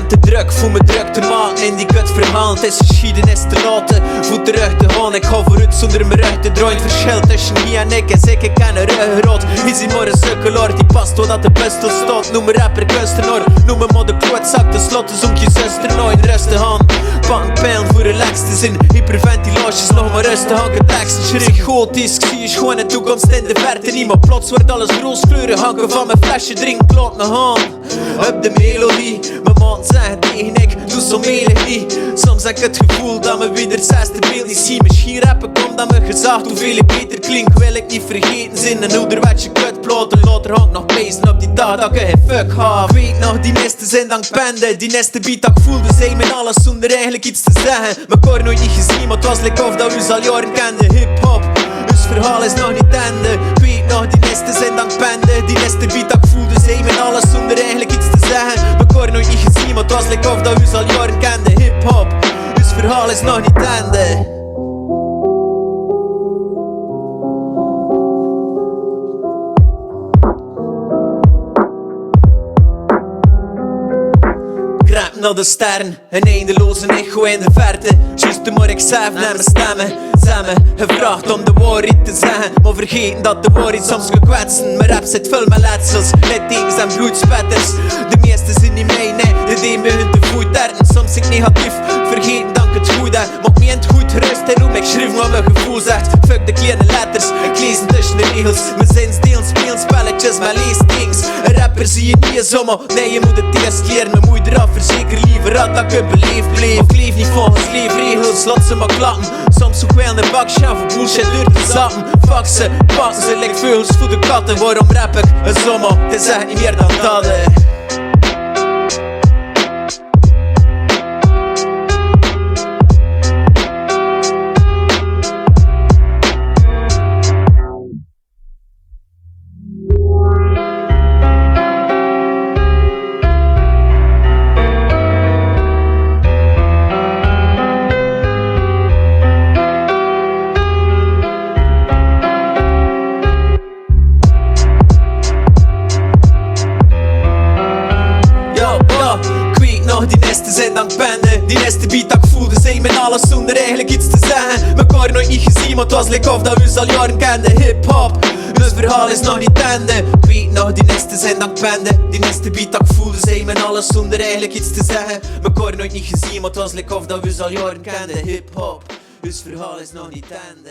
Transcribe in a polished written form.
te druk, voel me druk te maken in die kutverhaal. Het is geschiedenis te laten, voet terug te gaan. Ik ga vooruit zonder mijn rug te draaien. Het verschil tussen hier en ik is ik ken een ruggenrot. Is hij maar een sukkelaar die past totdat de pistol staat. Noem me rapper kunstenaar, noem me maar de klootzak. De slotte zoek je zuster nooit rustig aan. Pak een pijl voor relax te zijn. Hyperventilaties nog maar rustig aan. Teksten schrik gotisch, ik zie je gewoon een toekomst in de verte niet. Maar plots wordt alles rooskleurig, hangen van mijn flesje drink, klopt me aan. Op de melodie, mijn man zegt tegen ik, doe zo melig niet. Soms heb ik het gevoel dat me weer het zesde beeld niet zie. Misschien rappen komt dat me gezegd hoeveel ik beter klink. Wil ik niet vergeten zijn, een ouderwetse kutplaten. Later hangt nog pezen op die dag dat ik geen fuck had. Ik weet nog, die neste zijn dank bende. Die neste beat dat ik voelde, zei met alles zonder eigenlijk iets te zeggen. Mekaar nooit niet gezien, maar het was like of dat we al jaren kenden. Hip-hop, ons verhaal is nog niet einde. Ik weet nog, die neste zijn dank bende. Die neste beat dat ik voelde, zei met alles zonder eigenlijk iets te zeggen. Mekaar nooit niet gezien, maar het was like of dat we al jaren kenden. Hip-hop, ons verhaal is nog niet einde. Grijp naar de sterren, een eindeloze echo in de verte. Juist maar ik zelf naar mijn stemmen. Samen gevraagd om de waarheid te zeggen, maar vergeten dat de waarheid soms kan kwetsen. Mijn rap zit vol met letsels, littekens en bloedspetters. De meeste zijn niet mij, nee, de demen hun te voet derten. Soms ik negatief, vergeten dat ik het goed heb. Maak me in het goed gerust en hoe ik schrijf wat mijn gevoel zegt. Fuck de kleine letters, ik lees tussen de regels. Mijn zinsdelen spelen spelletjes met leestekens. Een rapper zie je niet zomaar, nee je moet het eerst leren. Mijn moeder af, verzeker liever had dat ik het beleefd bleef. Ik leef niet volgens leefregels, laat ze maar klappen. Soms zoek wel een bak voor bullshit door te zappen. Fuck ze, pakken ze, like vogels voor de katten. Waarom rap ik een zomaar, het is echt niet meer dan dat. Die neste zijn dank bende. Die neste beat dat ik voelde, zei met alles zonder eigenlijk iets te zeggen. Mekaar nooit niet gezien, maar het was like of dat we al jaren kenden. Hip-hop, ons verhaal is nog niet einde. Ik weet nog, die neste zijn dank bende. Die neste beat dat ik voelde, zei met alles zonder eigenlijk iets te zeggen. Mekaar nooit niet gezien, maar het was like of dat we al jaren kenden. Hip-hop, ons verhaal is nog niet einde.